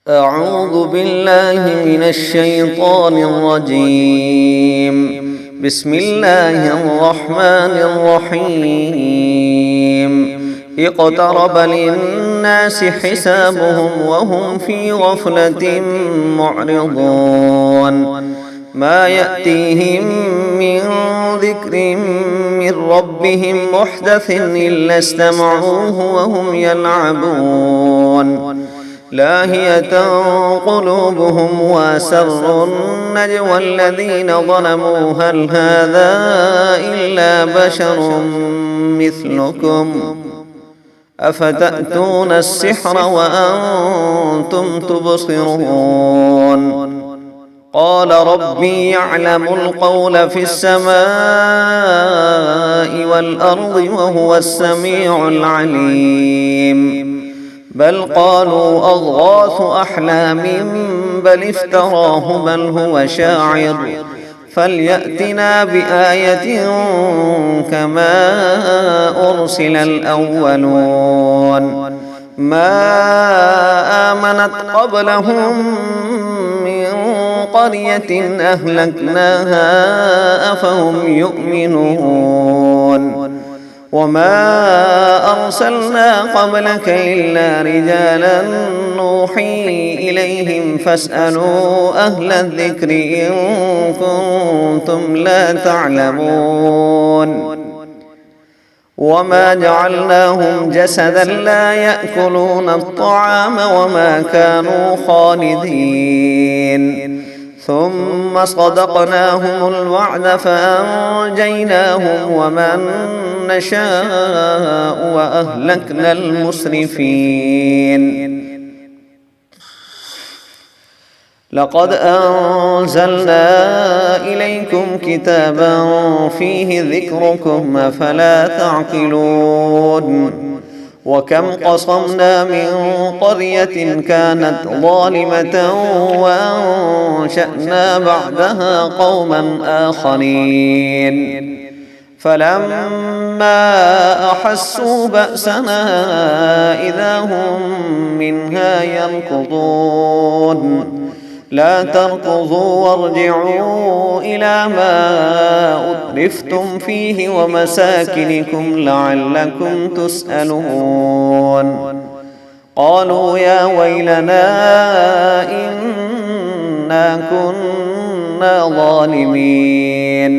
أعوذ بالله من الشيطان الرجيم. بسم الله الرحمن الرحيم. اقترب للناس حسابهم وهم في غفلة معرضون. ما يأتيهم من ذكر من ربهم محدث إلا استمعوه وهم يلعبون. لاهية قلوبهم وأسروا النجوى الذين ظلموا هل هذا إلا بشر مثلكم أفتأتون السحر وأنتم تبصرون. قال ربي يعلم القول في السماء والأرض وهو السميع العليم. بل قالوا أضغاث أحلام بل افتراه بل هو شاعر فليأتنا بآية كما أرسل الأولون. ما آمنت قبلهم من قرية أهلكناها أفهم يؤمنون. وما أرسلنا قبلك إلا رجالا نوحي إليهم فاسألوا أهل الذكر إن كنتم لا تعلمون. وما جعلناهم جسدا لا يأكلون الطعام وما كانوا خالدين. ثم صدقناهم الوعد فأنجيناهم ومن نشاء وأهلكنا المسرفين. لقد أنزلنا إليكم كتابا فيه ذكركم أفلا تعقلون. وكم قصمنا من قرية كانت ظالمة وأنشأنا بعدها قوما آخرين فلما أحسوا بأسنا إذا هم منها يركضون. لا تركضوا وارجعوا إلى ما أترفتم فيه ومساكنكم لعلكم تسألون. قالوا يا ويلنا إنا كنا ظالمين.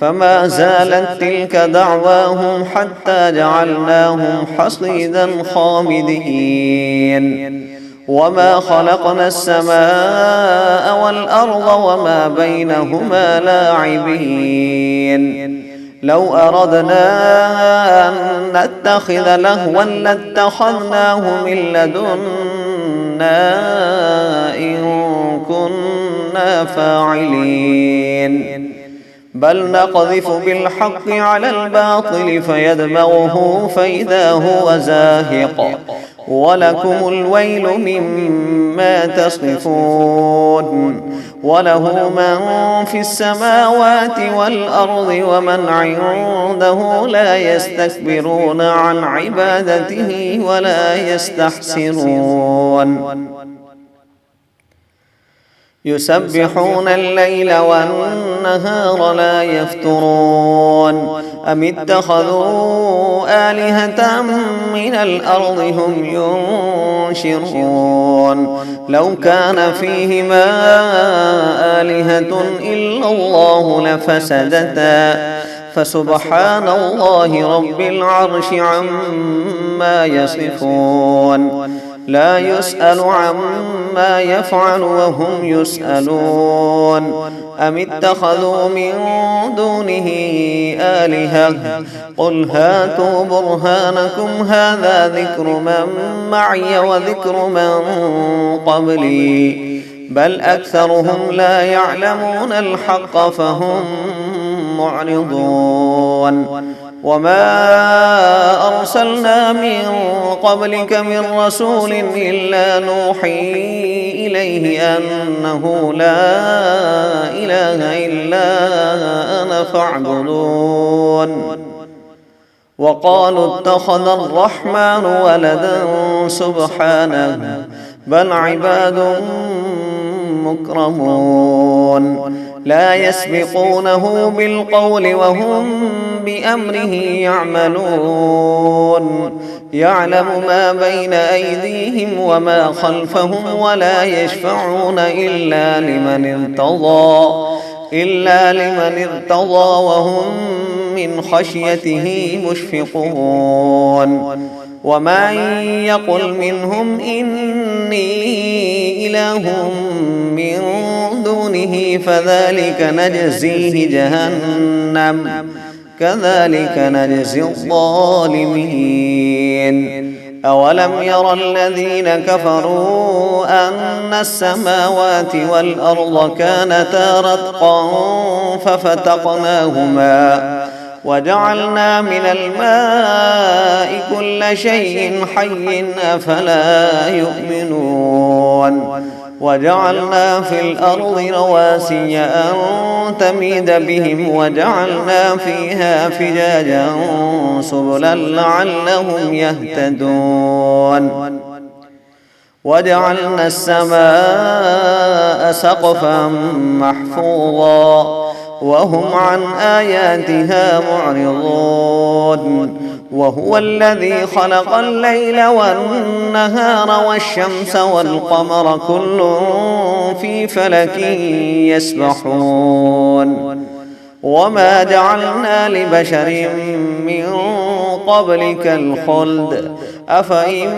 فما زالت تلك دعواهم حتى جعلناهم حصيدا خامدين. وما خلقنا السماء والأرض وما بينهما لاعبين. لو أردنا أن نتخذ لهوا لاتخذناه من لدنا إن كنا فاعلين. بل نقذف بالحق على الباطل فيدمغه فإذا هو زاهق ولكم الويل مما تصفون. وله من في السماوات والأرض ومن عنده لا يستكبرون عن عبادته ولا يستحسرون. يسبحون الليل والنهار لا يفترون. أم اتخذوا آلهة من الأرض هم ينشرون. لو كان فيهما آلهة إلا الله لفسدتا فسبحان الله رب العرش عما يصفون. لا يسأل عما يفعل وهم يسألون. أم اتخذوا من دونه آلهة قل هاتوا برهانكم هذا ذكر من معي وذكر من قبلي بل أكثرهم لا يعلمون الحق فهم معرضون. وما أرسلنا من قبلك من رسول إلا نوحي إليه أنه لا إله إلا أنا فاعبدون. وقالوا اتخذ الرحمن ولدا سبحانه بل عباد مكرمون لا يسبقونه بالقول وهم بأمره يعملون يعلم ما بين أيديهم وما خلفهم ولا يشفعون إلا لمن ارتضى وهم من خشيته مشفقون ومن يقل منهم إني إله من دونه فذلك نجزيه جهنم كذلك نجزي الظالمين أولم ير الذين كفروا أن السماوات والأرض كانتا رتقا ففتقناهما وجعلنا من الماء كل شيء حي أفلا يؤمنون وجعلنا في الأرض رواسي أن تميد بهم وجعلنا فيها فجاجا سبلا لعلهم يهتدون وجعلنا السماء سقفا محفوظا وهم عن آياتها معرضون وهو الذي خلق الليل والنهار والشمس والقمر كل في فلك يسبحون وما جعلنا لبشر من قبلك الخلد أفإن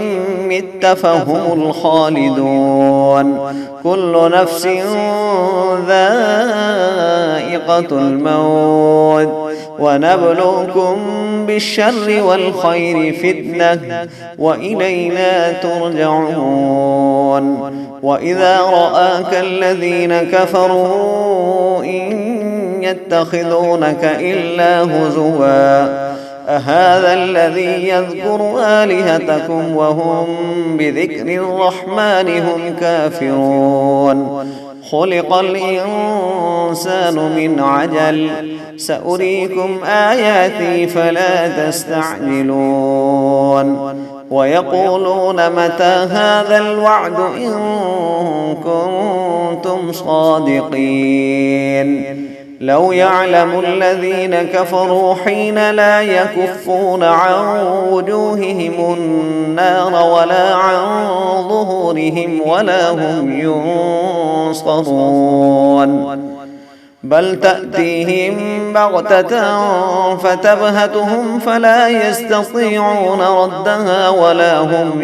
مت فهم الخالدون كل نفس ذائقة الموت ونبلوكم بالشر والخير فتنة وإلينا ترجعون وإذا رآك الذين كفروا إن يتخذونك إلا هزوا أهذا الذي يذكر آلهتكم وهم بذكر الرحمن هم كافرون خلق الإنسان من عجل سأريكم آياتي فلا تستعجلون ويقولون متى هذا الوعد إن كنتم صادقين لو يعلم الذين كفروا حين لا يكفون عن وجوههم النار ولا عن ظهورهم ولا هم ينصرون بل تأتيهم بغتة فتبهتهم فلا يستطيعون ردها ولا هم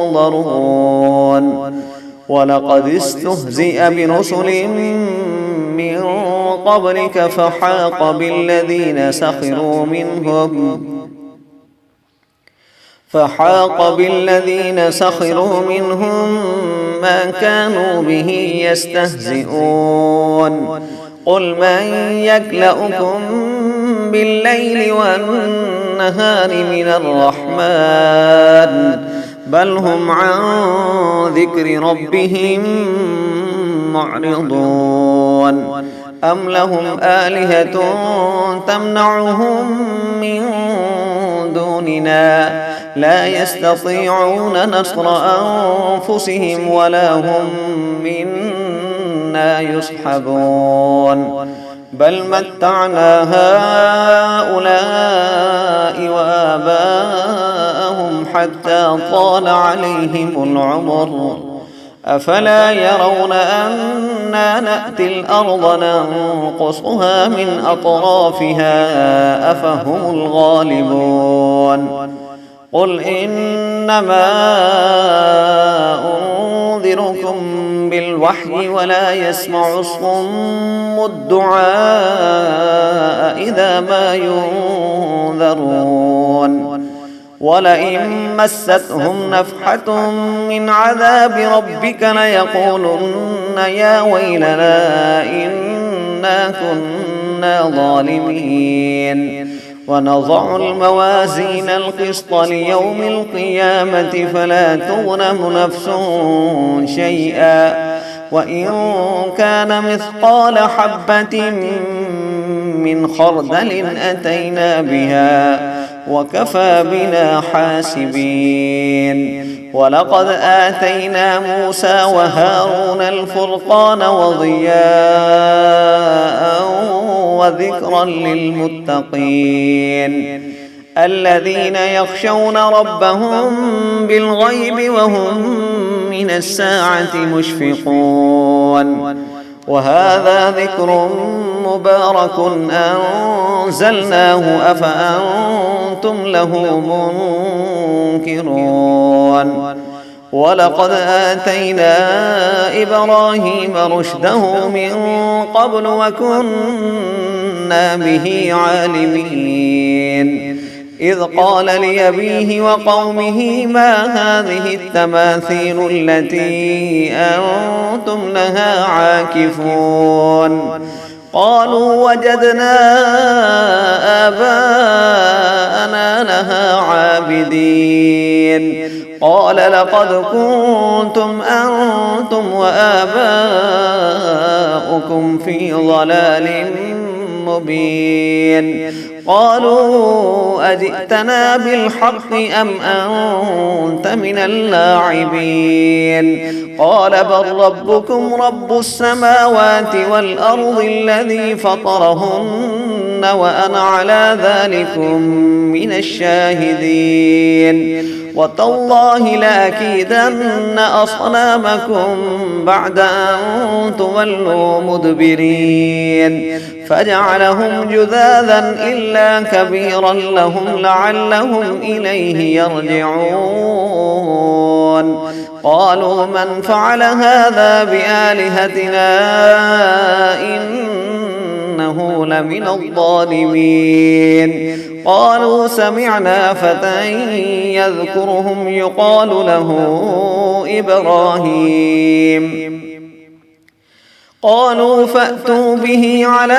ينظرون ولقد استهزئ برسل من قبلك فحاق بالذين سخروا منهم ما كانوا به يستهزئون قل من يكلؤكم بالليل والنهار من الرحمن بل هم عن ذكر ربهم معرضون أم لهم آلهة تمنعهم من دوننا لا يستطيعون نصر أنفسهم ولا هم منا يصحبون بل متعنا هؤلاء وآباءهم حتى طال عليهم العمر أفلا يرون أنا نأتي الأرض ننقصها من أطرافها أفهم الغالبون قل إنما أنذركم بالوحي ولا يسمع الصم الدعاء إذا ما ينذرون ولئن مستهم نفحة من عذاب ربك ليقولن يا ويلنا إنا كنا ظالمين ونضع الموازين القسط ليوم القيامة فلا تظلم نفس شيئا وإن كان مثقال حبة من خردل أتينا بها وكفى بنا حاسبين ولقد آتينا موسى وهارون الفرقان وضياء وذكرا للمتقين الذين يخشون ربهم بالغيب وهم من الساعة مشفقون وهذا ذكر مبارك أنزلناه أفأنتم له منكرون ولقد آتينا إبراهيم رشده من قبل وكنا به عالمين إذ قال لأبيه وقومه ما هذه التماثيل التي أنتم لها عاكفون قالوا وجدنا آباءنا لها عابدين قال لقد كنتم أنتم وآباؤكم في ضلال مبين قالوا أجئتنا بالحق أم أنت من اللاعبين قال بل ربكم رب السماوات والأرض الذي فطرهن وأنا على ذلكم من الشاهدين وتالله لأكيدن أصنامكم بعد أن تولوا مدبرين فجعلهم جذاذا إلا كبيرا لهم لعلهم إليه يرجعون قالوا من فعل هذا بآلهتنا إنه لمن الظالمين قالوا سمعنا فتى يذكرهم يقال له إبراهيم قالوا فأتوا به على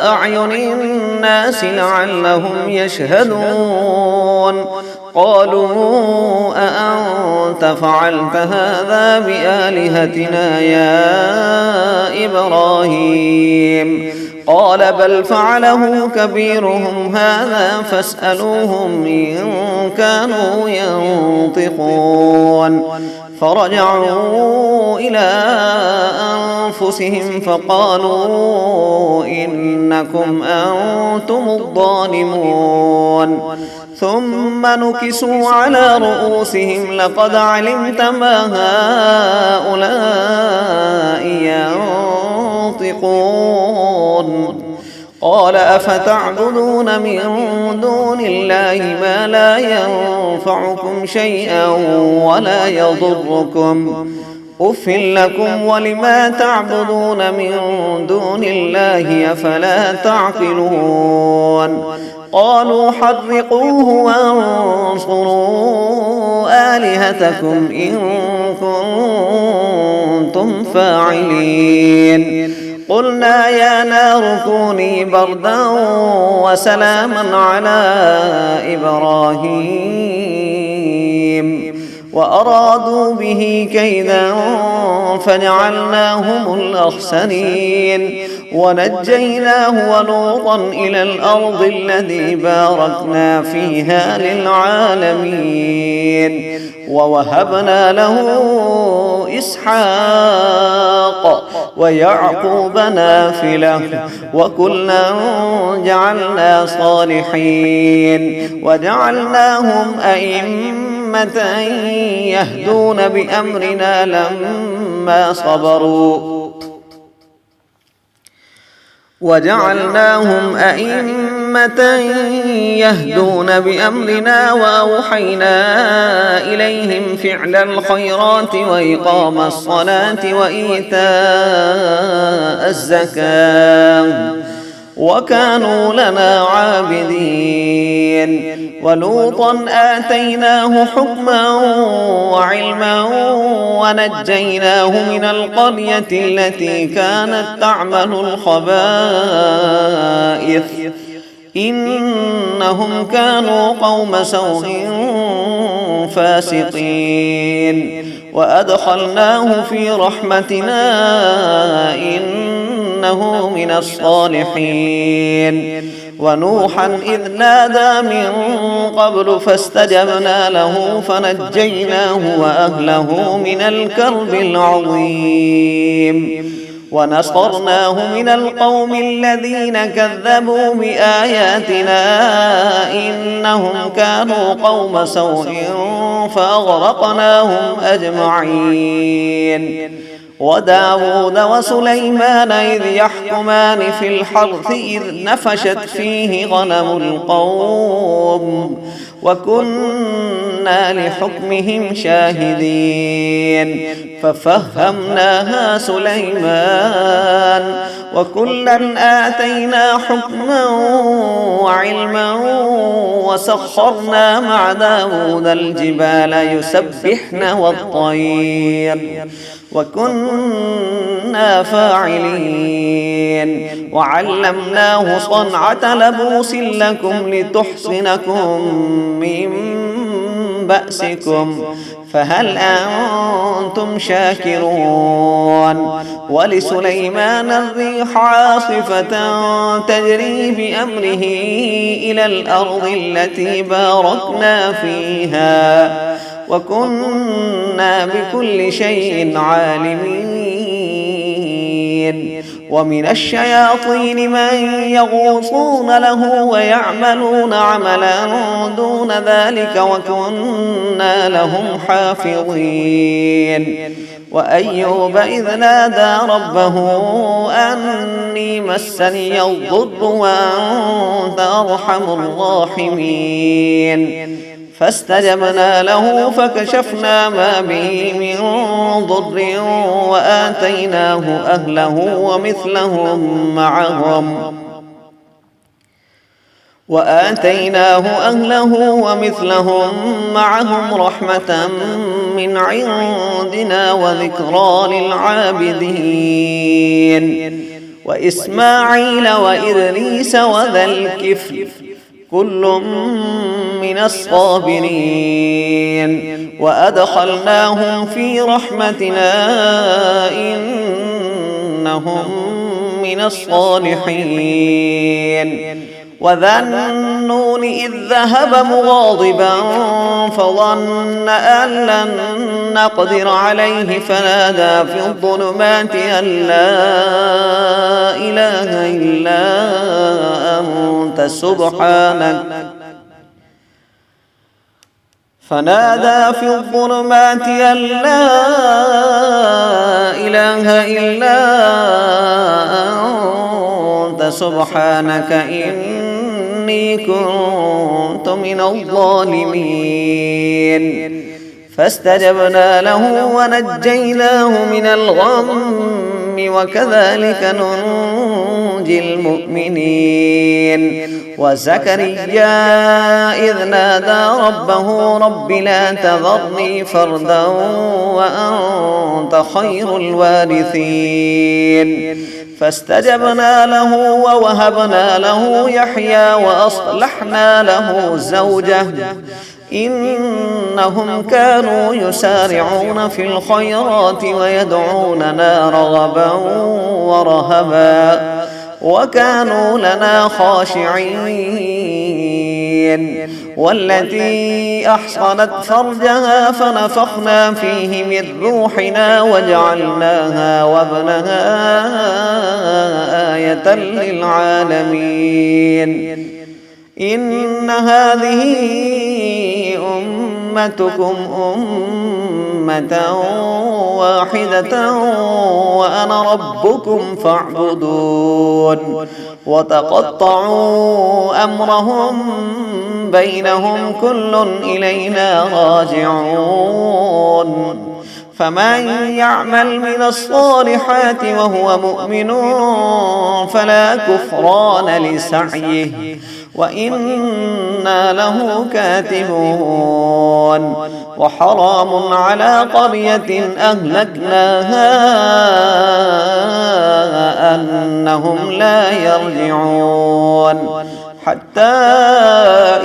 أعين الناس لعلهم يشهدون قالوا أأنت فعلت هذا بآلهتنا يا إبراهيم قال بل فعله كبيرهم هذا فاسألوهم إن كانوا ينطقون فرجعوا إلى أنفسهم فقالوا إنكم أنتم الظالمون ثم نكسوا على رؤوسهم لقد علمت ما هؤلاء ينطقون قال أفتعبدون من دون الله ما لا ينفعكم شيئا ولا يضركم أف لكم ولما تعبدون من دون الله أفلا تعقلون قالوا حرقوه وانصروا آلهتكم إن كنتم فاعلين قلنا يا نار كوني بردا وسلاما على إبراهيم وأرادوا به كيدا فجعلناهم الأخسرين ونجيناه ولوطا إلى الأرض التي باركنا فيها للعالمين ووهبنا له إسحاق ويعقوب نافلة وكلا جعلنا صالحين وجعلناهم أئمة يهدون بأمرنا لما صبروا وجعلناهم أئمة يهدون بأمرنا وأوحينا إليهم فعل الخيرات وإقام الصلاة وإيتاء الزكاة وكانوا لنا عابدين ولوطا آتيناه حكما وعلما ونجيناه من القرية التي كانت تعمل الخبائث إنهم كانوا قوم سوء فاسقين وأدخلناه في رحمتنا إنه من الصالحين ونوحا إذ نادى من قبل فاستجبنا له فنجيناه وأهله من الكرب العظيم ونصرناه من القوم الذين كذبوا بآياتنا إنهم كانوا قوم سوء فأغرقناهم أجمعين وداود وسليمان إذ يحكمان في الحرث إذ نفشت فيه غنم القوم وكنا لحكمهم شاهدين ففهمناها سليمان وكلا آتينا حكما وعلما وسخرنا مع داود الجبال يسبحن والطير وكنا فاعلين وعلمناه صنعة لبوس لكم لتحصنكم من بأسكم فهل أنتم شاكرون ولسليمان الريح عاصفة تجري بأمره إلى الأرض التي باركنا فيها وكنا بكل شيء عالمين ومن الشياطين من يغوصون له ويعملون عملا دون ذلك وكنا لهم حافظين وأيوب إذ نادى ربه أني مسني الضر وأنت أرحم الراحمين فاستجبنا له فكشفنا ما به من ضر وآتيناه أهله ومثلهم معهم رحمة من عندنا وذكرى للعابدين وإسماعيل وإدريس وذا الكفل كل من الصابرين وأدخلناهم في رحمتنا إنهم من الصالحين وذا النون إذ ذهب مغاضبا فظن أن لن نقدر عليه فنادى في الظلمات أن لا إله إلا أنت سبحانك إني كنت من الظالمين فاستجبنا له ونجيناه من الغم وكذلك ننجي المؤمنين وزكريا إذ نادى ربه رب لا تذرني فردا وأنت خير الوارثين فاستجبنا له ووهبنا له يحيى وأصلحنا له زوجه إنهم كانوا يسارعون في الخيرات ويدعوننا رغبا ورهبا وكانوا لنا خاشعين والتي أحصنت فرجها فنفخنا فيه من روحنا وجعلناها وابنها آية للعالمين إن هذه أمتكم أمة واحدة وأنا ربكم فاعبدون وتقطعوا أمرهم بينهم كل إلينا راجعون فمن يعمل من الصالحات وهو مؤمن فلا كفران لسعيه وإنا له كاتبون وحرام على قرية أهلكناها أنهم لا يرجعون حتى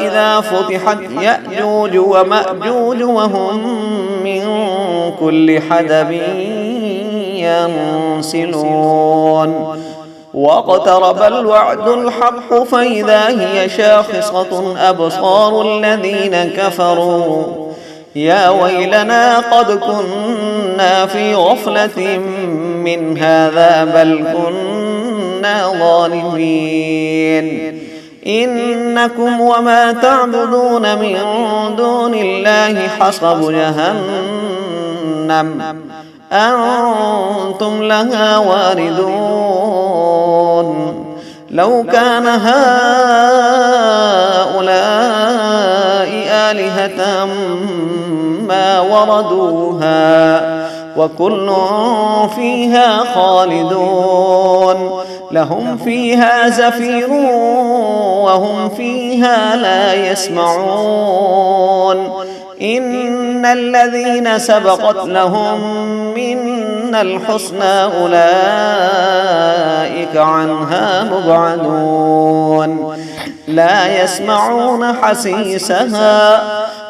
إذا فتحت يأجوج ومأجوج وهم من كل حدب ينسلون واقترب الوعد الحق فإذا هي شاخصة أبصار الذين كفروا يا ويلنا قد كنا في غفلة من هذا بل كنا ظالمين إنكم وما تعبدون من دون الله حصب جهنم أنتم لها واردون لو كان هؤلاء آلهة ما وردوها وكل فيها خالدون لهم فيها زفير وهم فيها لا يسمعون إن الذين سبقت لهم منا الحسنى أولئك عنها مبعدون لا يسمعون حسيسها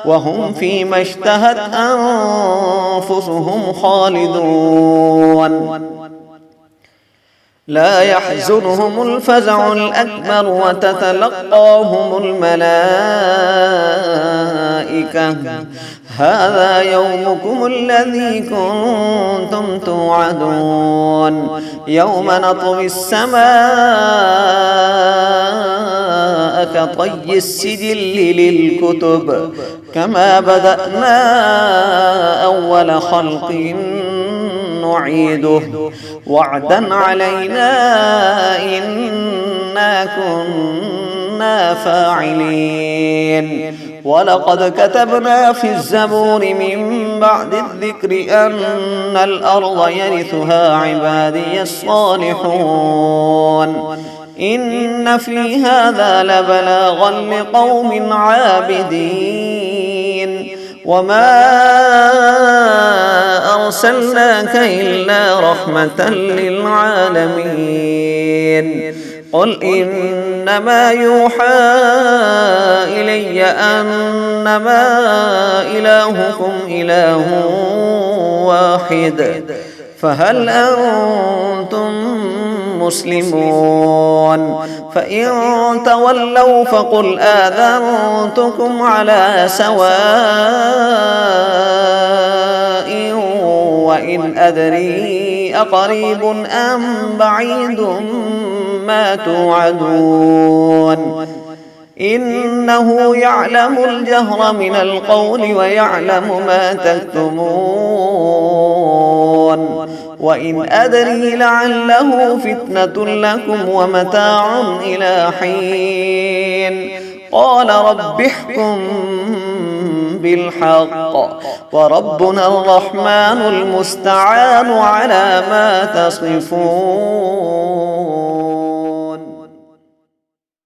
وهم فيما اشتهت أنفسهم خالدون لا يحزنهم الفزع الأكبر وتتلقاهم الملائكة هذا يومكم الذي كنتم توعدون يوم نطوي السماء كطي السجل للكتب كما بدأنا أول خلق نعيده وعدا علينا إنا كنا فاعلين ولقد كتبنا في الزبور من بعد الذكر أن الأرض يرثها عبادي الصالحون إن في هذا لبلاغا لقوم عابدين وما أرسلناك إلا رحمة للعالمين قل إنما يوحى إلي أنما إلهكم إله واحد فهل أنتم مسلمون فإن تولوا فقل آذنتكم على سواء وإن أدري أقريب أم بعيد ما توعدون إنه يعلم الجهر من القول ويعلم ما تكتمون وإن أدري لعله فتنة لكم ومتاع إلى حين قال رب احكم بالحق وربنا الرحمن المستعان على ما تصفون.